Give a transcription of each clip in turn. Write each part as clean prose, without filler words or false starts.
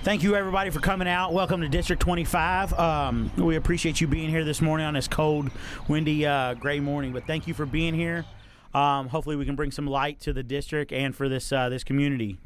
Thank you, everybody, for coming out. Welcome to District 25. We appreciate you being here this morning on this cold, windy, gray morning. But thank you for being here. Hopefully, we can bring some light to the district and for this this community.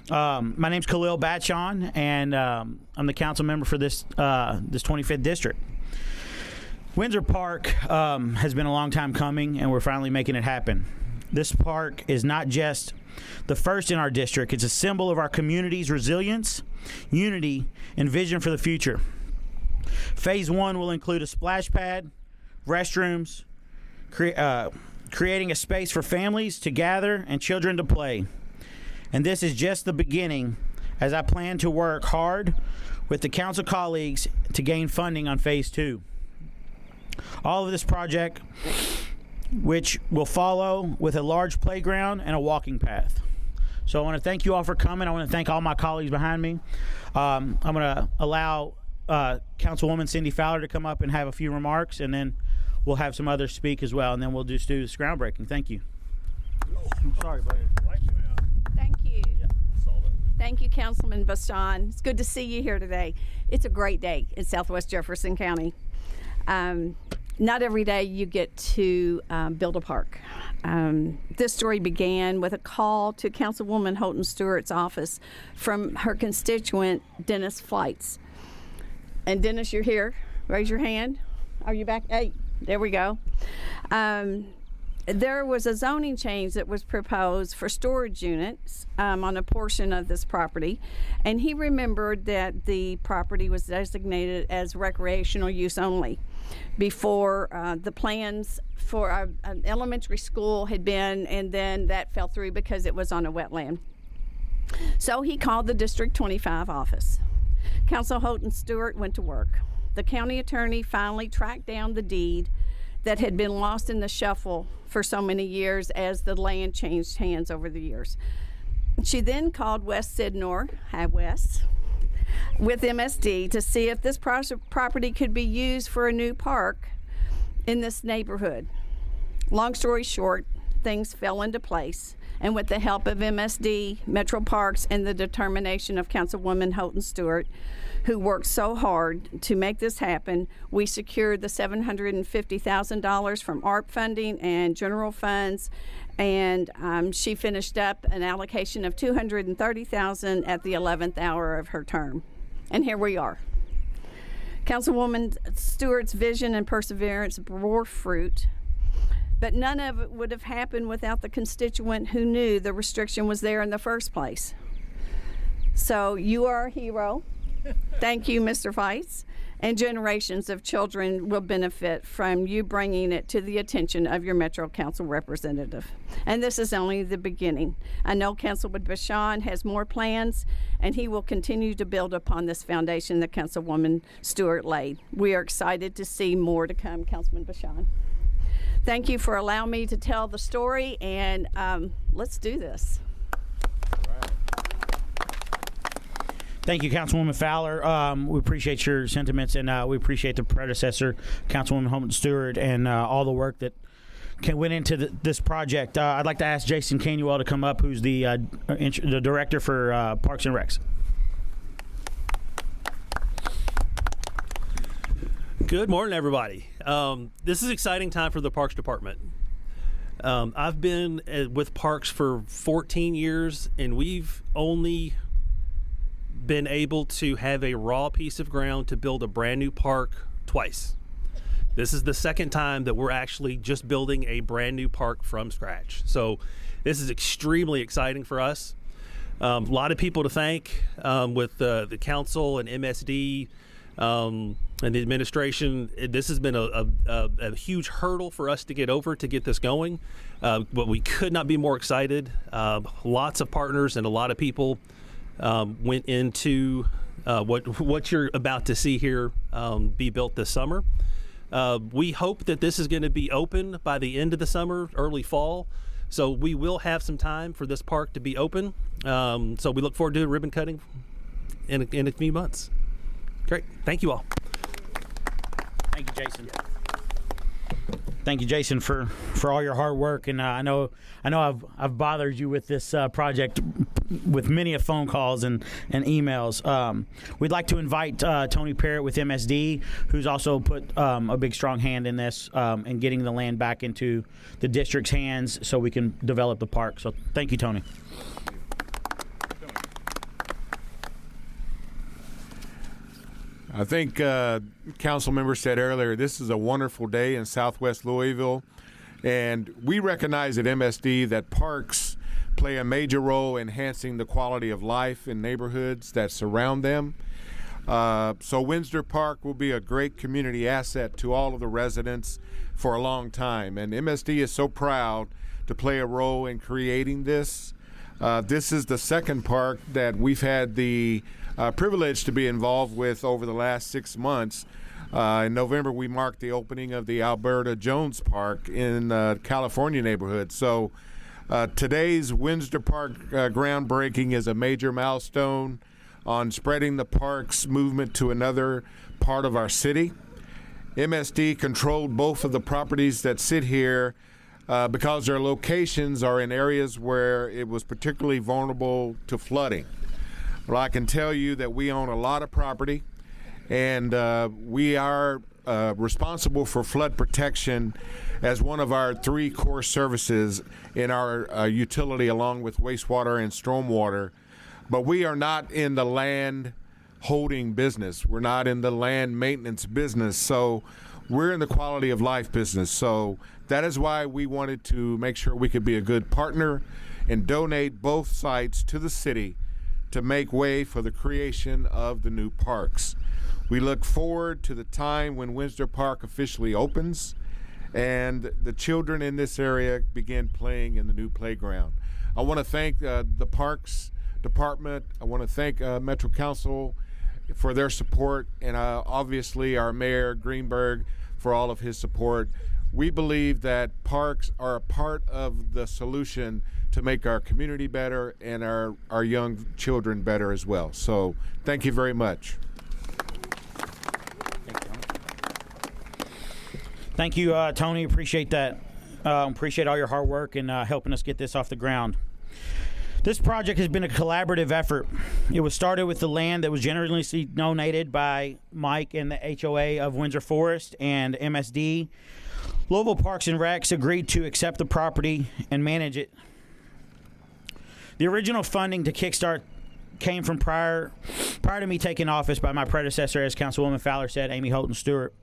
My name's Khalil Batshon, and I'm the council member for this 25th district. Windsor Park has been a long time coming, and we're finally making it happen. This park is not just the first in our district. It's a symbol of our community's resilience, unity, and vision for the future. Phase 1 will include a splash pad, restrooms, creating a space for families to gather and children to play. And this is just the beginning, as I plan to work hard with the council colleagues to gain funding on Phase 2. All of this project, which will follow with a large playground and a walking path. So I want to thank you all for coming. I want to thank all my colleagues behind me. I'm going to allow Councilwoman Cindy Fowler to come up and have a few remarks, and then we'll have some others speak as well, and then we'll just do this groundbreaking. Thank you. Sorry, buddy. Thank you. Thank you, Councilman Bashan. It's good to see you here today. It's a great day in Southwest Jefferson County. Not every day you get to build a park. This story began with a call to Councilwoman Holton Stewart's office from her constituent, Dennis Flights. And Dennis, you're here. Raise your hand. Are you back? Hey, there we go. There was a zoning change that was proposed for storage units on a portion of this property, and he remembered that the property was designated as recreational use only before the plans for an elementary school had been, and then that fell through because it was on a wetland. So he called the District 25 office. Council Holton Stewart went to work. The county attorney finally tracked down the deed that had been lost in the shuffle for so many years as the land changed hands over the years. She then called Wes Sidnor, hi Wes, with MSD to see if this property could be used for a new park in this neighborhood. Long story short, things fell into place, and with the help of MSD, Metro Parks, and the determination of Councilwoman Holton Stewart, who worked so hard to make this happen, we secured the $750,000 from ARP funding and general funds, and she finished up an allocation of $230,000 at the 11th hour of her term. And here we are. Councilwoman Stewart's vision and perseverance bore fruit, but none of it would have happened without the constituent who knew the restriction was there in the first place. So you are a hero. Thank you, Mr. Feitz. And generations of children will benefit from you bringing it to the attention of your Metro Council representative. And this is only the beginning. I know Councilman Bashan has more plans, and he will continue to build upon this foundation that Councilwoman Stewart laid. We are excited to see more to come, Councilman Bashan. Thank you for allowing me to tell the story, and let's do this. Thank you, Councilwoman Fowler. We appreciate your sentiments, and we appreciate the predecessor, Councilwoman Holton Stewart, and all the work that went into this project. I'd like to ask Jason Canuel to come up, who's the director for Parks and Recs. Good morning, everybody. This is an exciting time for the Parks Department. I've been with Parks for 14 years, and we've only been able to have a raw piece of ground to build a brand new park twice. This is the second time that we're actually just building a brand new park from scratch. So this is extremely exciting for us. A lot of people to thank with the council and MSD and the administration. This has been a huge hurdle for us to get over to get this going, but we could not be more excited. Lots of partners and a lot of people went into what you're about to see here be built this summer. We hope that this is going to be open by the end of the summer, early fall. So we will have some time for this park to be open. So we look forward to ribbon cutting in a few months. Great. Thank you all. Thank you, Jason. Thank you, Jason, for all your hard work, and I know I've bothered you with this project with many phone calls and emails. We'd like to invite Tony Parrott with MSD, who's also put a big strong hand in this and getting the land back into the district's hands so we can develop the park. So thank you, Tony. I think council members said earlier, this is a wonderful day in Southwest Louisville, and we recognize at MSD that parks play a major role in enhancing the quality of life in neighborhoods that surround them. So Windsor Park will be a great community asset to all of the residents for a long time, and MSD is so proud to play a role in creating this. This is the second park that we've had the privilege to be involved with over the last 6 months. In November, we marked the opening of the Alberta Jones Park in California neighborhood. So today's Windsor Park groundbreaking is a major milestone on spreading the park's movement to another part of our city. MSD controlled both of the properties that sit here because their locations are in areas where it was particularly vulnerable to flooding. Well, I can tell you that we own a lot of property, and we are responsible for flood protection as one of our 3 core services in our utility, along with wastewater and stormwater. But we are not in the land holding business. We're not in the land maintenance business. So we're in the quality of life business. So that is why we wanted to make sure we could be a good partner and donate both sites to the city to make way for the creation of the new parks. We look forward to the time when Windsor Park officially opens and the children in this area begin playing in the new playground. I want to thank the Parks Department. I want to thank Metro Council for their support, and obviously our Mayor Greenberg for all of his support. We believe that parks are a part of the solution to make our community better and our young children better as well. So thank you very much. Thank you, Tony. Appreciate that. Appreciate all your hard work and helping us get this off the ground. This project has been a collaborative effort. It was started with the land that was generously donated by Mike and the HOA of Windsor Forest and MSD. Louisville Parks and Recs agreed to accept the property and manage it. The original funding to kickstart came from prior to me taking office by my predecessor, as Councilwoman Fowler said, Amy Holton Stewart,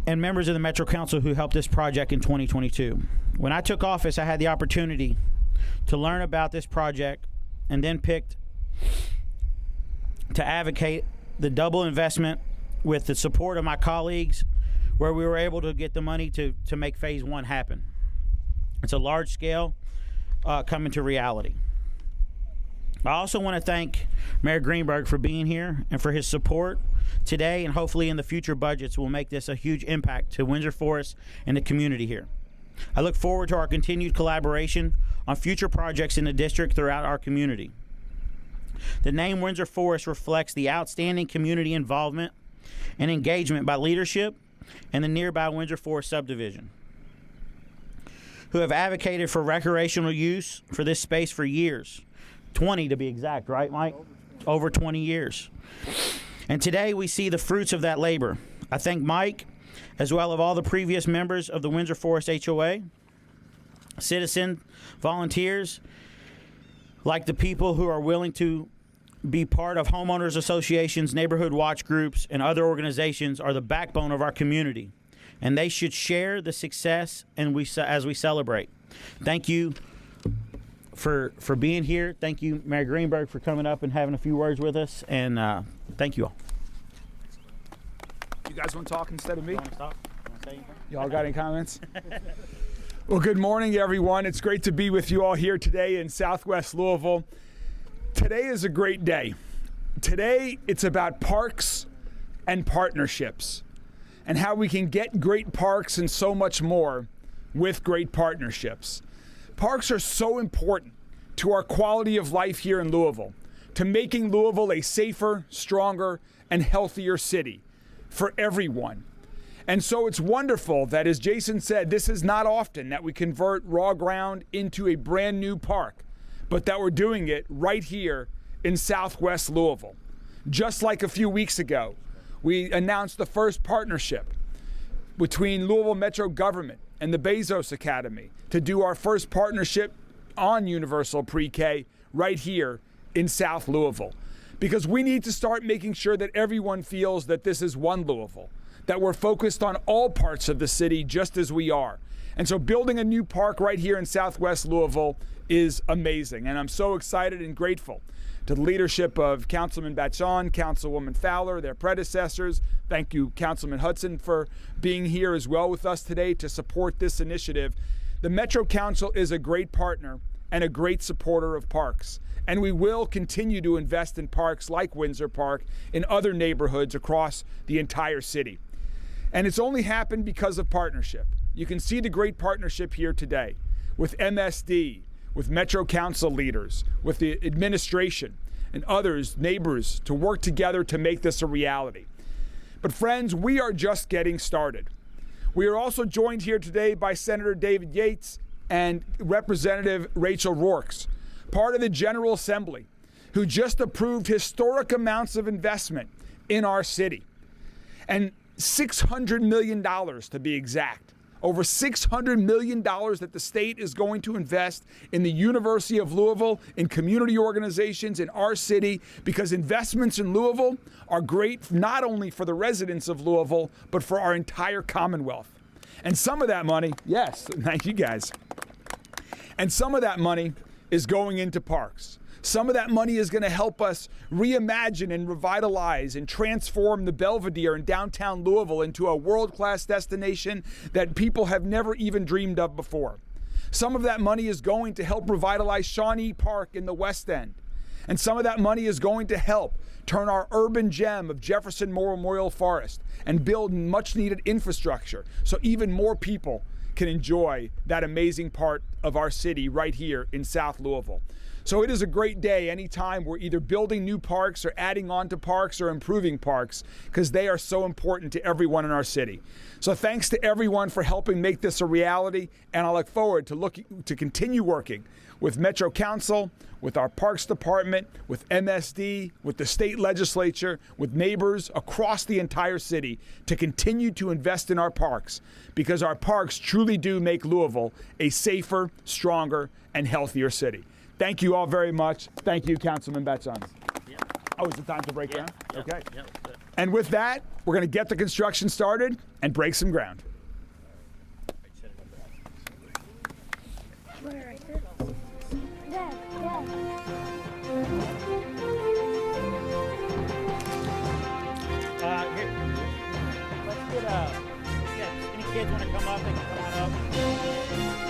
and members of the Metro Council who helped this project in 2022. When I took office, I had the opportunity to learn about this project and then picked to advocate the double investment with the support of my colleagues, where we were able to get the money to make phase 1 happen. It's a large scale coming to reality. I also want to thank Mayor Greenberg for being here and for his support today, and hopefully in the future budgets will make this a huge impact to Windsor Forest and the community here. I look forward to our continued collaboration on future projects in the district throughout our community. The name Windsor Forest reflects the outstanding community involvement and engagement by leadership and the nearby Windsor Forest subdivision, who have advocated for recreational use for this space for years. 20 to be exact, right, Mike? Over 20 years. And today we see the fruits of that labor. I thank Mike, as well as all the previous members of the Windsor Forest HOA, citizen volunteers, like the people who are willing to be part of homeowners associations, neighborhood watch groups, and other organizations are the backbone of our community, and they should share the success as we celebrate. Thank you for being here. Thank you, Mayor Greenberg, for coming up and having a few words with us, and thank you all. You guys want to talk instead of me? You want to stop? You want to say anything? Y'all got any comments? Well, good morning, everyone. It's great to be with you all here today in Southwest Louisville. Today is a great day. Today, it's about parks and partnerships and how we can get great parks and so much more with great partnerships. Parks are so important to our quality of life here in Louisville, to making Louisville a safer, stronger, and healthier city for everyone. And so it's wonderful that, as Jason said, this is not often that we convert raw ground into a brand new park, but that we're doing it right here in Southwest Louisville. Just like a few weeks ago, we announced the first partnership between Louisville Metro government and the Bezos Academy to do our first partnership on universal pre-K right here in South Louisville. Because we need to start making sure that everyone feels that this is one Louisville, that we're focused on all parts of the city just as we are. And so building a new park right here in Southwest Louisville is amazing. And I'm so excited and grateful to the leadership of Councilman Batchon, Councilwoman Fowler, their predecessors. Thank you, Councilman Hudson, for being here as well with us today to support this initiative. The Metro Council is a great partner and a great supporter of parks. And we will continue to invest in parks like Windsor Park in other neighborhoods across the entire city. And it's only happened because of partnership. You can see the great partnership here today with MSD, with Metro Council leaders, with the administration and others, neighbors, to work together to make this a reality. But friends, we are just getting started. We are also joined here today by Senator David Yates and Representative Rachel Rourke, part of the General Assembly, who just approved historic amounts of investment in our city. And $600 million to be exact. Over $600 million that the state is going to invest in the University of Louisville, in community organizations in our city, because investments in Louisville are great not only for the residents of Louisville, but for our entire Commonwealth. And some of that money, yes, thank you guys. And some of that money is going into parks. Some of that money is going to help us reimagine and revitalize and transform the Belvedere in downtown Louisville into a world-class destination that people have never even dreamed of before. Some of that money is going to help revitalize Shawnee Park in the West End. And some of that money is going to help turn our urban gem of Jefferson Memorial Forest and build much-needed infrastructure so even more people can enjoy that amazing part of our city right here in South Louisville. So it is a great day anytime we're either building new parks or adding on to parks or improving parks, because they are so important to everyone in our city. So thanks to everyone for helping make this a reality, and I look forward to continue working with Metro Council, with our Parks Department, with MSD, with the state legislature, with neighbors across the entire city to continue to invest in our parks, because our parks truly do make Louisville a safer, stronger, and healthier city. Thank you all very much. Thank you, Councilman Batchon. Oh, is it time to break ground? Okay. And with that, we're going to get the construction started and break some ground. Here, let's get any kids want to come up, they can come on up.